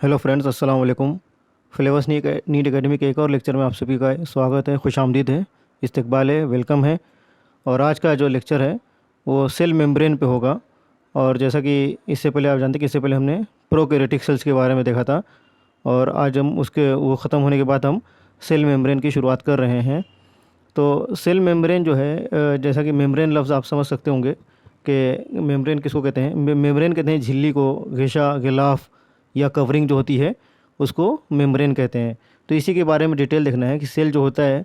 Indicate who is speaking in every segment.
Speaker 1: Hello friends, अस्सलाम वालेकुम। Flavours NEET academy के एक और लेक्चर में आप सभी का स्वागत है, खुशामदीद है, इस्तकबाल है, वेलकम है। और आज का जो लेक्चर है वो सेल मेम्ब्रेन पे होगा। और जैसा कि इससे पहले आप जानते हैं कि इससे पहले हमने प्रोकैरियोटिक सेल्स के बारे में देखा था, और आज हम उसके वो ख़त्म होने के बाद हम सेल मेम्ब्रेन की शुरुआत कर रहे हैं। तो सेल मेम्ब्रेन जो है, जैसा कि मेम्ब्रेन लफ्ज़ आप समझ सकते होंगे कि मेम्ब्रेन किसको कहते हैं। मेम्ब्रेन कहते हैं झिल्ली को, घिसा, गिलाफ या कवरिंग जो होती है उसको मेम्ब्रेन कहते हैं। तो इसी के बारे में डिटेल देखना है कि सेल जो होता है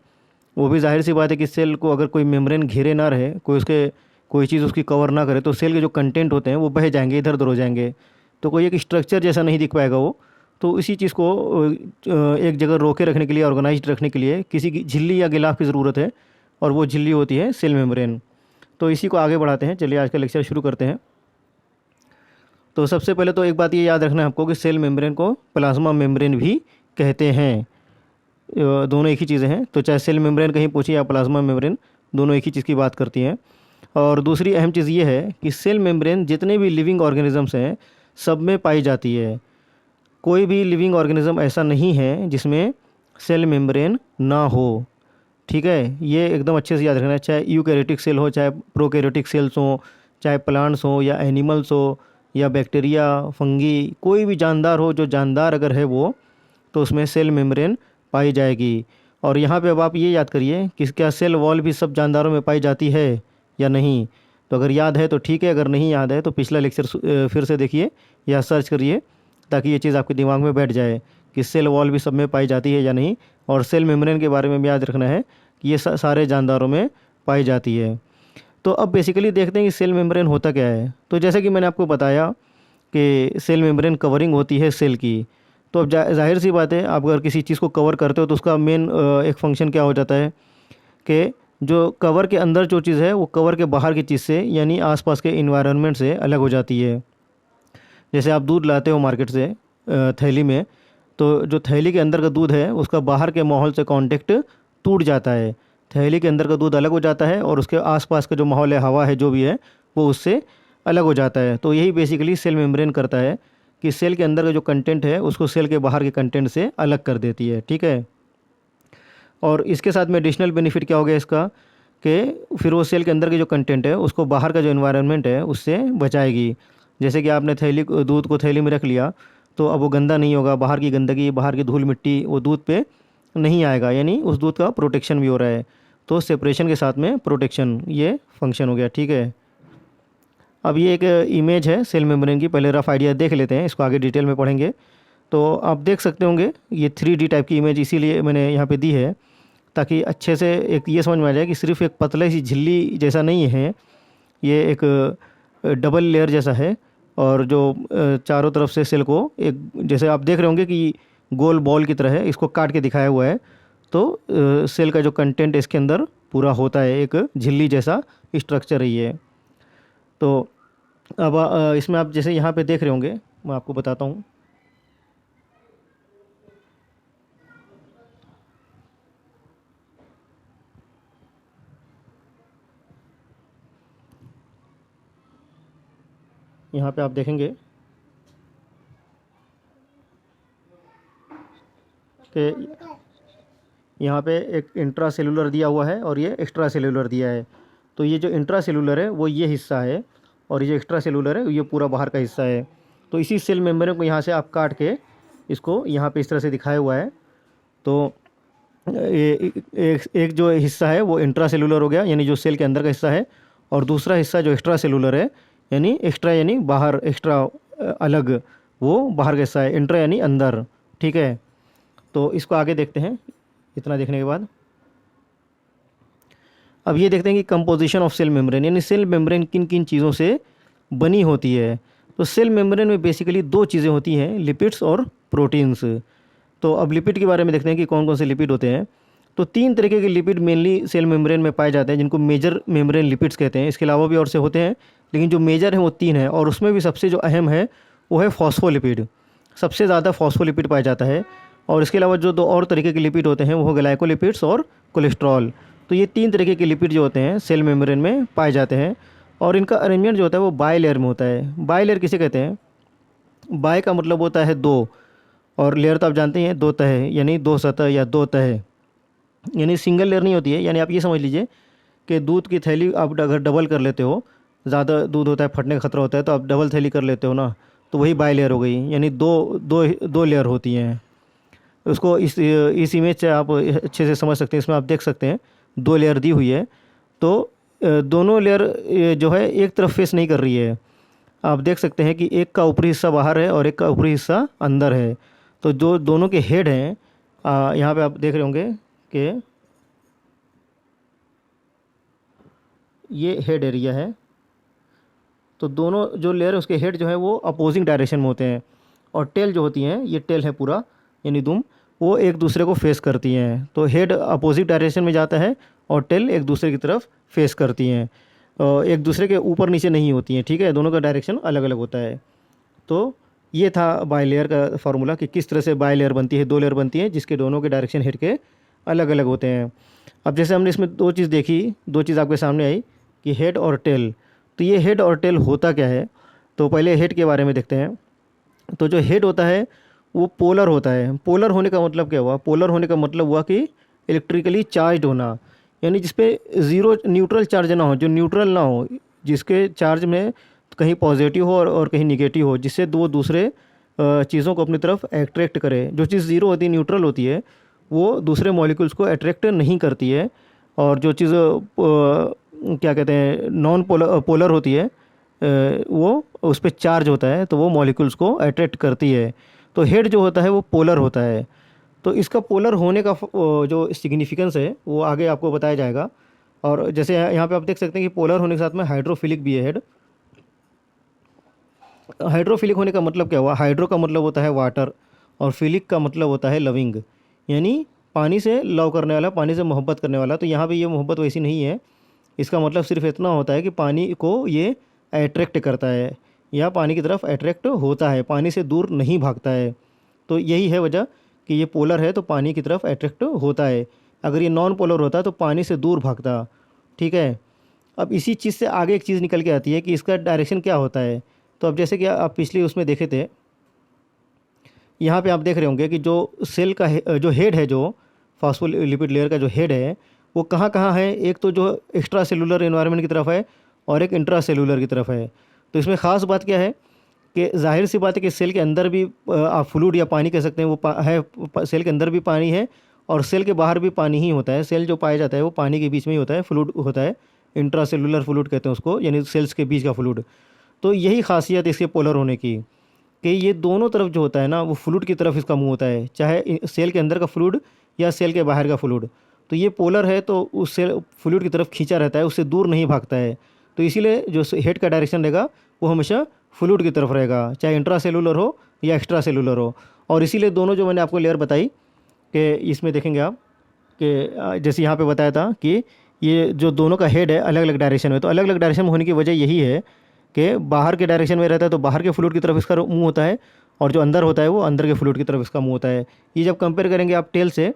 Speaker 1: वो भी ज़ाहिर सी बात है कि सेल को अगर कोई मेम्ब्रेन घेरे ना रहे, कोई चीज़ उसकी कवर ना करे, तो सेल के जो कंटेंट होते हैं वो बह जाएंगे, इधर उधर हो जाएंगे। तो कोई एक स्ट्रक्चर जैसा नहीं दिख पाएगा वो। तो इसी चीज़ को एक जगह रोके रखने के लिए, ऑर्गेनाइज्ड रखने के लिए किसी की झिल्ली या गिलाफ की ज़रूरत है, और वो झिल्ली होती है सेल मेम्ब्रेन। तो इसी को आगे बढ़ाते हैं। चलिए आज का लेक्चर शुरू करते हैं। तो सबसे पहले तो एक बात ये याद रखना है आपको कि सेल मेम्ब्रेन को प्लाज्मा मेम्ब्रेन भी कहते हैं। दोनों एक ही चीज़ें हैं। तो चाहे सेल मेम्ब्रेन कहीं पूछिए या प्लाज्मा मेम्ब्रेन, दोनों एक ही चीज़ की बात करती हैं। और दूसरी अहम चीज़ ये है कि सेल मेम्ब्रेन जितने भी लिविंग ऑर्गेनिजम्स हैं सब में पाई जाती है। कोई भी लिविंग ऑर्गेनिज्म ऐसा नहीं है जिसमें सेल मेम्ब्रेन ना हो। ठीक है, ये एकदम अच्छे से याद रखना है। चाहे यूकैरियोटिक सेल हो, चाहे प्रोकैरियोटिक सेल्स हो, चाहे प्लांट्स हो या एनिमल्स हो या बैक्टीरिया, फंगी, कोई भी जानदार हो, जो जानदार अगर है वो, तो उसमें सेल मेम्ब्रेन पाई जाएगी। और यहाँ पे अब आप ये याद करिए कि क्या सेल वॉल भी सब जानदारों में पाई जाती है या नहीं। तो अगर याद है तो ठीक है, अगर नहीं याद है तो पिछला लेक्चर फिर से देखिए या सर्च करिए, ताकि ये चीज़ आपके दिमाग में बैठ जाए कि सेल वॉल भी सब में पाई जाती है या नहीं। और सेल मेम्ब्रेन के बारे में भी याद रखना है कि ये सारे जानदारों में पाई जाती है। तो अब बेसिकली देखते हैं कि सेल मेम्ब्रेन होता क्या है। तो जैसे कि मैंने आपको बताया कि सेल मेम्ब्रेन कवरिंग होती है सेल की। तो अब जाहिर सी बात है, आप अगर किसी चीज़ को कवर करते हो तो उसका मेन एक फंक्शन क्या हो जाता है कि जो कवर के अंदर जो चीज़ है वो कवर के बाहर की चीज़ से, यानी आसपास के इन्वायरमेंट से अलग हो जाती है। जैसे आप दूध लाते हो मार्केट से थैली में, तो जो थैली के अंदर का दूध है उसका बाहर के माहौल से कांटेक्ट टूट जाता है। थैली के अंदर का दूध अलग हो जाता है और उसके आसपास का जो माहौल है, हवा है, जो भी है, वो उससे अलग हो जाता है। तो यही बेसिकली सेल मेम्ब्रेन करता है कि सेल के अंदर का जो कंटेंट है उसको सेल के बाहर के कंटेंट से अलग कर देती है। ठीक है। और इसके साथ में एडिशनल बेनिफिट क्या हो गया इसका, कि फिर वो सेल के अंदर के जो कंटेंट है उसको बाहर का जो इन्वायरमेंट है उससे बचाएगी। जैसे कि आपने दूध को थैली में रख लिया, तो अब वो गंदा नहीं होगा। बाहर की गंदगी, बाहर की धूल मिट्टी वो दूध पे नहीं आएगा, यानी उस दूध का प्रोटेक्शन भी हो रहा है। तो सेपरेशन के साथ में प्रोटेक्शन, ये फंक्शन हो गया। ठीक है। अब ये एक इमेज है सेल मेम्ब्रेन की, पहले रफ आइडिया देख लेते हैं, इसको आगे डिटेल में पढ़ेंगे। तो आप देख सकते होंगे ये 3D टाइप की इमेज इसीलिए मैंने यहाँ पे दी है, ताकि अच्छे से एक ये समझ में आ जाए कि सिर्फ एक पतली सी झिल्ली जैसा नहीं है, ये एक डबल लेयर जैसा है। और जो चारों तरफ से सेल को एक, जैसे आप देख रहे होंगे कि गोल बॉल की तरह है, इसको काट के दिखाया हुआ है। तो सेल का जो कंटेंट इसके अंदर पूरा होता है, एक झिल्ली जैसा स्ट्रक्चर है ये। तो अब इसमें आप जैसे यहाँ पे देख रहे होंगे, मैं आपको बताता हूँ। यहाँ पे आप देखेंगे कि यहाँ पे एक इंट्रा सेलुलर दिया हुआ है और ये एक्स्ट्रा सेलुलर दिया है। तो ये जो इंट्रा सेलुलर है वो ये हिस्सा है, और ये जो एक्स्ट्रा सेलुलर है ये पूरा बाहर का हिस्सा है। तो इसी सेल मेम्ब्रेन को यहाँ से आप काट के इसको यहाँ पे इस तरह से दिखाया हुआ है। तो एक जो हिस्सा है वो इंट्रा सेलुलर हो गया, यानी जो सेल के अंदर का हिस्सा है। और दूसरा हिस्सा जो एक्स्ट्रा सेलुलर है, यानी एक्स्ट्रा यानी बाहर, एक्स्ट्रा अलग, वो बाहर का हिस्सा है। इंट्रा यानी अंदर। ठीक है। तो इसको आगे देखते हैं। इतना देखने के बाद अब ये देखते हैं कि कंपोजिशन ऑफ सेल मेम्ब्रेन, यानी सेल मेम्ब्रेन किन किन चीज़ों से बनी होती है। तो सेल मेम्ब्रेन में बेसिकली दो चीज़ें होती हैं, लिपिड्स और प्रोटीन्स। तो अब लिपिड के बारे में देखते हैं कि कौन कौन से लिपिड होते हैं। तो 3 तरीके के लिपिड मेनली सेल मेम्ब्रेन में पाए जाते हैं, जिनको मेजर मेम्ब्रेन लिपिड्स कहते हैं। इसके अलावा भी और से होते हैं, लेकिन जो मेजर हैं वो 3 हैं, और उसमें भी सबसे जो अहम है वो है फॉस्फोलिपिड। सबसे ज़्यादा फॉस्फोलिपिड पाया जाता है। और इसके अलावा जो 2 और तरीके के लिपिड होते हैं वो ग्लाइकोलिपिड्स और कोलेस्ट्रॉल। तो ये 3 तरीके के लिपिड जो होते हैं सेल मेम्ब्रेन में पाए जाते हैं। और इनका अरेंजमेंट जो होता है वो बाई लेयर में होता है। बाई लेयर किसे कहते हैं? बाई का मतलब होता है 2, और लेयर तो आप जानते हैं दो तह यानी दो सतह या दो तह, यानी सिंगल लेयर नहीं होती है। यानी आप ये समझ लीजिए कि दूध की थैली आप अगर डबल कर लेते हो, ज़्यादा दूध होता है फटने का खतरा होता है, तो आप डबल थैली कर लेते हो ना, तो वही बाई लेयर हो गई, यानी दो दो दो लेयर होती हैं। उसको इस इमेज से आप अच्छे से समझ सकते हैं। इसमें आप देख सकते हैं दो लेयर दी हुई है, तो दोनों लेयर जो है एक तरफ फेस नहीं कर रही है। आप देख सकते हैं कि एक का ऊपरी हिस्सा बाहर है और एक का ऊपरी हिस्सा अंदर है। तो जो दोनों के हेड हैं, यहाँ पे आप देख रहे होंगे कि ये हेड एरिया है। तो दोनों जो लेयर है उसके हेड जो है वो अपोजिंग डायरेक्शन में होते हैं, और टेल जो होती हैं, ये टेल है पूरा यानी दुम, वो एक दूसरे को फेस करती हैं। तो हेड अपोजिट डायरेक्शन में जाता है और टेल एक दूसरे की तरफ फेस करती हैं, एक दूसरे के ऊपर नीचे नहीं होती हैं, ठीक है, दोनों का डायरेक्शन अलग अलग होता है। तो ये था बाई लेयर का फार्मूला कि किस तरह से बाई लेयर बनती है, दो लेयर बनती है जिसके दोनों के डायरेक्शन हेड के अलग अलग होते हैं। अब जैसे हमने इसमें दो चीज़ देखी, दो चीज़ आपके सामने आई कि हेड और टेल। तो ये हेड और टेल होता क्या है, तो पहले हेड के बारे में देखते हैं। तो जो हेड होता है वो पोलर होता है। पोलर होने का मतलब क्या हुआ, पोलर होने का मतलब हुआ कि इलेक्ट्रिकली चार्ज होना, यानी जिस पे ज़ीरो न्यूट्रल चार्ज ना हो, जो न्यूट्रल ना हो, जिसके चार्ज में कहीं पॉजिटिव हो और कहीं निगेटिव हो, जिससे दो दूसरे चीज़ों को अपनी तरफ अट्रैक्ट करे। जो चीज़ ज़ीरो होती है, न्यूट्रल होती है, वो दूसरे मॉलिक्यूल्स को अट्रैक्ट नहीं करती है। और जो चीज़ क्या कहते हैं नॉन पोलर होती है, वो उस पर चार्ज होता है, तो वो मॉलिक्यूल्स को अट्रैक्ट करती है। तो हेड जो होता है वो पोलर होता है। तो इसका पोलर होने का जो सिग्निफिकेंस है वो आगे आपको बताया जाएगा। और जैसे यहाँ पे आप देख सकते हैं कि पोलर होने के साथ में हाइड्रोफिलिक भी है हेड। हाइड्रोफिलिक होने का मतलब क्या हुआ, हाइड्रो का मतलब होता है वाटर और फिलिक का मतलब होता है लविंग, यानी पानी से लव करने वाला, पानी से मोहब्बत करने वाला। तो यहाँ पे ये मोहब्बत वैसी नहीं है, इसका मतलब सिर्फ इतना होता है कि पानी को ये अट्रैक्ट करता है या पानी की तरफ अट्रैक्ट होता है, पानी से दूर नहीं भागता है। तो यही है वजह कि ये पोलर है तो पानी की तरफ अट्रैक्ट होता है। अगर ये नॉन पोलर होता तो पानी से दूर भागता, ठीक है। अब इसी चीज़ से आगे एक चीज़ निकल के आती है कि इसका डायरेक्शन क्या होता है। तो अब जैसे कि आप पिछली उसमें देखे थे, यहाँ पे आप देख रहे होंगे कि जो सेल का जो हेड है, जो फॉस्फोलिपिड लेयर का जो हेड है, वो कहाँ कहाँ है। एक तो जो एक्स्ट्रा सेलुलर एनवायरनमेंट की तरफ है और एक इंट्रा सेलुलर की तरफ है। तो इसमें ख़ास बात क्या है कि जाहिर सी बात है कि सेल के अंदर भी आप फ्लूइड या पानी कह सकते हैं, वो है, सेल के अंदर भी पानी है और सेल के बाहर भी पानी ही होता है। सेल जो पाया जाता है वो पानी के बीच में ही होता है, फ्लूइड होता है, इंट्रा सेलुलर फ्लूइड कहते हैं उसको, यानी सेल्स के बीच का फ्लूइड। तो यही खासियत इसके पोलर होने की कि ये दोनों तरफ जो होता है ना वो फ्लूइड की तरफ इसका मुंह होता है, चाहे सेल के अंदर का फ्लूइड या सेल के बाहर का फ्लूइड। तो ये पोलर है तो उस सेल फ्लूइड की तरफ खींचा रहता है, उससे दूर नहीं भागता है। तो इसीलिए जो हेड का डायरेक्शन रहेगा वो हमेशा फ्लूइड की तरफ रहेगा, चाहे इंट्रा सेलुलर हो या एक्स्ट्रा सेलुलर हो। और इसीलिए दोनों जो मैंने आपको लेयर बताई कि इसमें देखेंगे आप कि जैसे यहाँ पे बताया था कि ये जो दोनों का हेड है अलग अलग डायरेक्शन में, तो अलग अलग डायरेक्शन में होने की वजह यही है कि बाहर के डायरेक्शन में रहता है तो बाहर के फ्लूइड की तरफ इसका मुंह होता है, और जो अंदर होता है वो अंदर के फ्लूइड की तरफ इसका मुंह होता है। ये जब कंपेयर करेंगे आप टेल से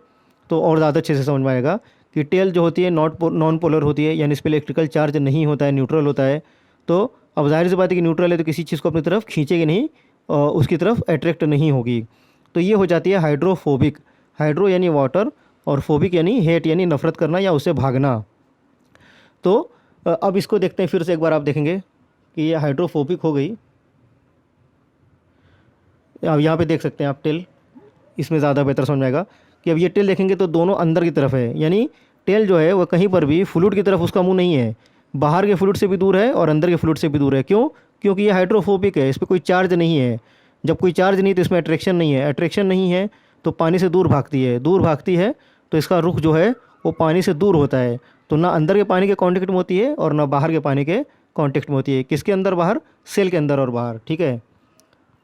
Speaker 1: तो और ज़्यादा अच्छे से समझ में आएगा कि टेल जो होती है नॉन पोलर होती है, यानी इस पर इलेक्ट्रिकल चार्ज नहीं होता है, न्यूट्रल होता है। तो अब जाहिर सी बात है कि न्यूट्रल है तो किसी चीज़ को अपनी तरफ खींचेगी नहीं और उसकी तरफ अट्रैक्ट नहीं होगी। तो ये हो जाती है हाइड्रोफोबिक। हाइड्रो यानी वाटर और फोबिक यानी हेट यानी नफरत करना या उससे भागना। तो अब इसको देखते हैं फिर से एक बार, आप देखेंगे कि ये हाइड्रोफोबिक हो गई। अब यहाँ पे देख सकते हैं आप टेल, इसमें ज़्यादा बेहतर समझ में आएगा कि अब ये टेल देखेंगे तो दोनों अंदर की तरफ है, यानी टेल जो है वो कहीं पर भी फ्लूइड की तरफ उसका मुंह नहीं है, बाहर के फ्लूइड से भी दूर है और अंदर के फ्लूइड से भी दूर है। क्यों? क्योंकि ये हाइड्रोफोबिक है, इस पर कोई चार्ज नहीं है। जब कोई चार्ज नहीं तो इसमें अट्रैक्शन नहीं है, अट्रैक्शन नहीं है तो पानी से दूर भागती है, दूर भागती है तो इसका रुख जो है वो पानी से दूर होता है। तो ना अंदर के पानी के कांटेक्ट में होती है और ना बाहर के पानी के कांटेक्ट में होती है। किसके अंदर? बाहर, सेल के अंदर और बाहर, ठीक है।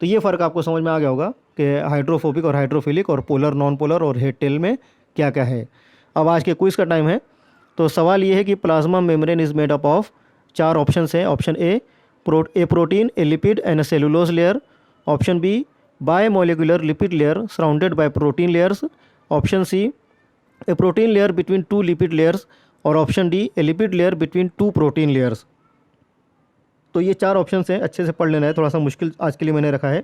Speaker 1: तो ये फ़र्क आपको समझ में आ गया होगा कि हाइड्रोफोबिक और हाइड्रोफिलिक और पोलर नॉन पोलर और हेड टेल में क्या क्या है। अब आज के क्विज़ का टाइम है। तो सवाल ये है कि plasma membrane is made up of, 4 option है। Option A protein, a lipid and a cellulose layer. Option B biomolecular lipid layer surrounded by protein layers. Option C a protein layer between 2 lipid layers. और option D a lipid layer between 2 protein layers. तो ये 4 option हैं, अच्छे से पढ़ लेना है, थोड़ा सा मुश्किल आज के लिए मैंने रखा है।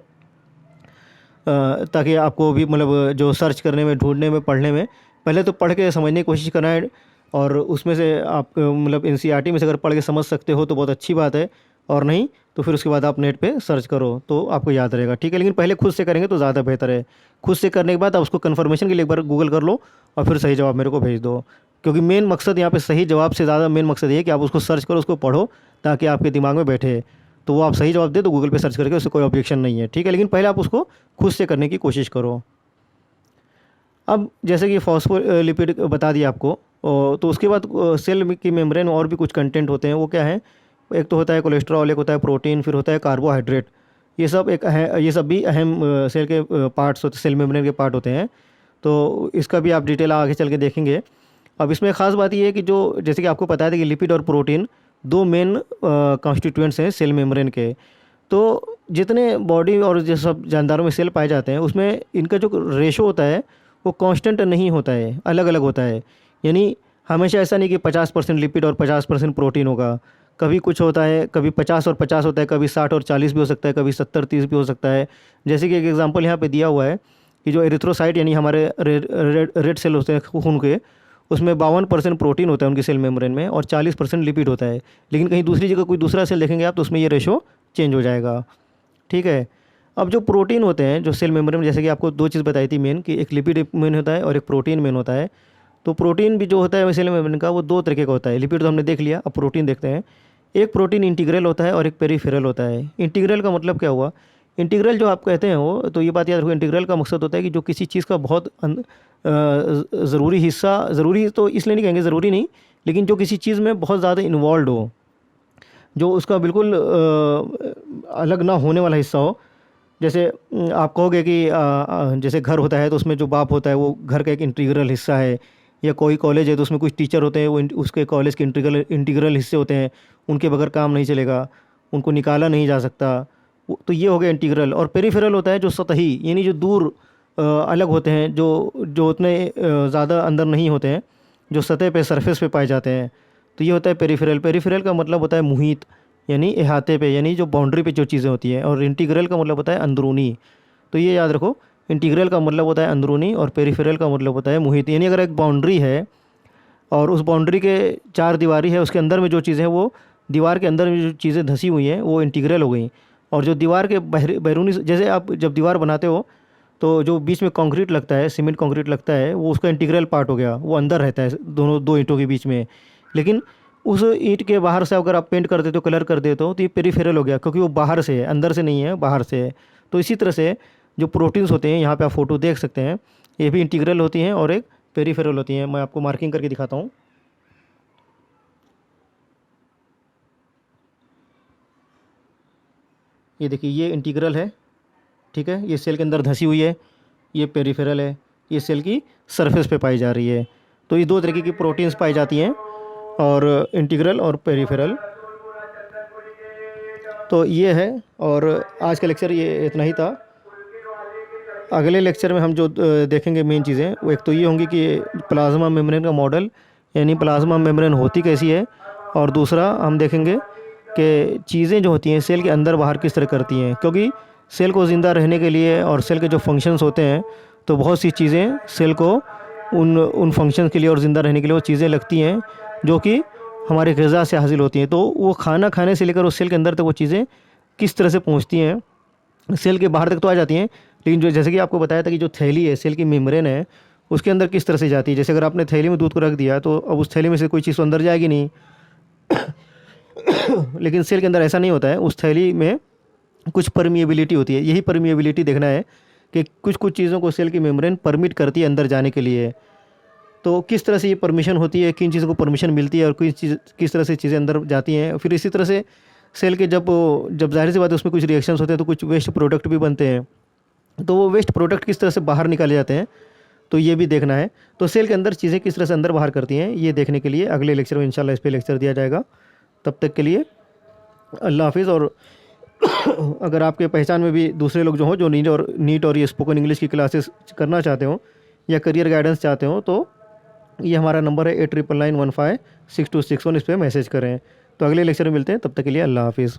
Speaker 1: ताकि आपको भी मतलब जो सर्च करने में, ढूंढने में, पढ़ने में, पहले तो पढ़ के समझने की कोशिश करना है। और उसमें से आप मतलब एनसीईआरटी में से अगर पढ़ के समझ सकते हो तो बहुत अच्छी बात है, और नहीं तो फिर उसके बाद आप नेट पे सर्च करो तो आपको याद रहेगा, ठीक है। लेकिन पहले खुद से करेंगे तो ज़्यादा बेहतर है। खुद से करने के बाद आप उसको कन्फर्मेशन के लिए एक बार गूगल कर लो और फिर सही जवाब मेरे को भेज दो। क्योंकि मेन मकसद यहाँ पे सही जवाब से ज़्यादा मेन मकसद ये है कि आप उसको सर्च करो, उसको पढ़ो, ताकि आपके दिमाग में बैठे। तो वो आप सही जवाब दे तो गूगल पे सर्च करके, उससे कोई ऑब्जेक्शन नहीं है, ठीक है। लेकिन पहले आप उसको खुद से करने की कोशिश करो। अब जैसे कि फॉस्फोलिपिड बता दिया आपको, तो उसके बाद सेल की मेम्ब्रेन में और भी कुछ कंटेंट होते हैं। वो क्या है? एक तो होता है कोलेस्ट्रॉल, एक होता है प्रोटीन, फिर होता है कार्बोहाइड्रेट। ये सब भी अहम सेल के पार्ट्स होते, सेल मेम्ब्रेन के पार्ट होते हैं। तो इसका भी आप डिटेल आगे चल के देखेंगे। अब इसमें ख़ास बात ये है कि जो जैसे कि आपको पता है कि लिपिड और प्रोटीन दो मेन कॉन्स्टिट्यूएंट्स हैं सेल मेम्ब्रेन के। तो जितने बॉडी और जो सब जानदारों में सेल पाए जाते हैं, उसमें इनका जो रेशो होता है वो कांस्टेंट नहीं होता है, अलग अलग होता है। यानी हमेशा ऐसा नहीं कि 50% लिपिड और 50% प्रोटीन होगा। कभी कुछ होता है, कभी 50 और 50 होता है, कभी 60 और 40 भी हो सकता है, कभी 70-30 भी हो सकता है। जैसे कि एक एग्जांपल यहाँ पे दिया हुआ है कि जो एरिथ्रोसाइट यानी हमारे रेड सेल होते हैं खून के, उसमें 52% प्रोटीन होता है उनकी सेल मेम्ब्रेन में, और 40% लिपिड होता है। लेकिन कहीं दूसरी जगह कोई दूसरा सेल देखेंगे आप तो उसमें ये रेशो चेंज हो जाएगा, ठीक है। अब जो प्रोटीन होते हैं जो सेल मेम्ब्रेन में, जैसे कि आपको दो चीज़ बताई थी मेन, कि एक लिपिड मेन होता है और एक प्रोटीन मेन होता है। तो प्रोटीन भी जो होता है सेल मेम्ब्रेन का, वो दो तरीके का होता है। लिपिड तो हमने देख लिया, अब प्रोटीन देखते हैं। एक प्रोटीन इंटीग्रल होता है और एक पेरीफेरल होता है। इंटीग्रल का मतलब क्या हुआ? इंटीग्रल जो आप कहते हैं वो, तो ये बात याद रखो, इंटीग्रल का मकसद होता है कि जो किसी चीज़ का बहुत ज़रूरी हिस्सा, ज़रूरी तो इसलिए नहीं कहेंगे, ज़रूरी नहीं, लेकिन जो किसी चीज़ में बहुत ज़्यादा इन्वॉल्व हो, जो उसका बिल्कुल अलग ना होने वाला हिस्सा हो। जैसे आप कहोगे कि जैसे घर होता है तो उसमें जो बाप होता है वो घर का एक इंटीग्रल हिस्सा है, या कोई कॉलेज है तो उसमें कुछ टीचर होते हैं, वो उसके कॉलेज के इंटीग्रल हिस्से होते हैं, उनके बगैर काम नहीं चलेगा, उनको निकाला नहीं जा सकता। तो ये हो गया इंटीग्रल। और पेरीफेरल होता है जो सतही, यानी जो दूर अलग होते हैं, जो जो उतने ज़्यादा अंदर नहीं होते हैं, जो सतह पे, सरफेस पे पाए जाते हैं। तो ये होता है पेरीफेरल। पेरीफेरल का मतलब होता है मुहित, यानी अहाते पे, यानी जो बाउंड्री पे जो चीज़ें होती हैं। और इंटीग्रल का मतलब होता है अंदरूनी। तो ये याद रखो, इंटीग्रल का मतलब होता है अंदरूनी और पेरीफेरल का मतलब होता है मुहित। यानी अगर एक बाउंड्री है और उस बाउंड्री के चार दीवारी है, उसके अंदर में जो चीज़ें हैं, वो दीवार के अंदर में जो चीज़ें धंसी हुई हैं वो इंटीग्रल हो गई। और जो दीवार के बैरूनी, जैसे आप जब दीवार बनाते हो तो जो बीच में कंक्रीट लगता है, सीमेंट कंक्रीट लगता है, वो उसका इंटीग्रल पार्ट हो गया, वो अंदर रहता है दोनों दो ईंटों के बीच में। लेकिन उस ईंट के बाहर से अगर आप पेंट कर देते हो, कलर कर देते हो, तो ये पेरीफेरल हो गया, क्योंकि वो बाहर से है, अंदर से नहीं है, बाहर से है। तो इसी तरह से जो प्रोटीन्स होते हैं, यहाँ पे आप फोटो देख सकते हैं, ये भी इंटीग्रल होती हैं और एक पेरीफेरल होती हैं। मैं आपको मार्किंग करके दिखाता हूँ। ये देखिए, ये इंटीग्रल है, ठीक है, ये सेल के अंदर धंसी हुई है। ये पेरीफेरल है, ये सेल की सरफेस पे पाई जा रही है। तो ये दो तरीके की प्रोटीन्स पाई जाती हैं, और इंटीग्रल और पेरीफेरल। तो ये है, और आज का लेक्चर ये इतना ही था। अगले लेक्चर में हम जो देखेंगे मेन चीज़ें, वो एक तो ये होंगी कि प्लाज्मा मेम्ब्रेन का मॉडल, यानी प्लाज्मा मेम्ब्रेन होती कैसी है। और दूसरा हम देखेंगे कि चीज़ें जो होती हैं सेल के अंदर बाहर किस तरह करती हैं, क्योंकि सेल को ज़िंदा रहने के लिए और सेल के जो फंक्शंस होते हैं, तो बहुत सी चीज़ें सेल को उन फंक्शंस के लिए और ज़िंदा रहने के लिए वो चीज़ें लगती हैं, जो कि हमारे ग़िज़ा से हासिल होती हैं। तो वो खाना खाने से लेकर उस सेल के अंदर तक वो चीज़ें किस तरह से पहुँचती हैं, सेल के बाहर तक तो आ जाती हैं, लेकिन जो जैसे कि आपको बताया था कि जो थैली है, सेल की मेम्ब्रेन है, उसके अंदर किस तरह से जाती है। जैसे अगर आपने थैली में दूध को रख दिया तो अब उस थैली में से कोई चीज़ तो अंदर जाएगी नहीं। लेकिन सेल के अंदर ऐसा नहीं होता है, उस थैली में कुछ परमिएबिलिटी होती है। यही परमिएबिलिटी देखना है कि कुछ कुछ चीज़ों को सेल की मेम्ब्रेन परमिट करती है अंदर जाने के लिए। तो किस तरह से ये परमिशन होती है, किन चीज़ों को परमिशन मिलती है, और किस तरह से चीज़ें अंदर जाती हैं। फिर इसी तरह से सेल के जब ज़ाहिर सी बात है उसमें कुछ रिएक्शंस होते हैं, तो कुछ वेस्ट प्रोडक्ट भी बनते हैं। तो वो वेस्ट प्रोडक्ट किस तरह से बाहर निकाले जाते हैं, तो ये भी देखना है। तो सेल के अंदर चीज़ें किस तरह से अंदर बाहर करती हैं, ये देखने के लिए अगले लेक्चर में इंशाल्लाह इस पर लेक्चर दिया जाएगा। तब तक के लिए अल्लाह हाफिज़। और अगर आपके पहचान में भी दूसरे लोग जो हों, जो नीट और ये स्पोकन इंग्लिश की क्लासेस करना चाहते हो या करियर गाइडेंस चाहते हो, तो ये हमारा नंबर है 8991562661, इस पर मैसेज करें। तो अगले लेक्चर में मिलते हैं, तब तक के लिए अल्लाह हाफिज़।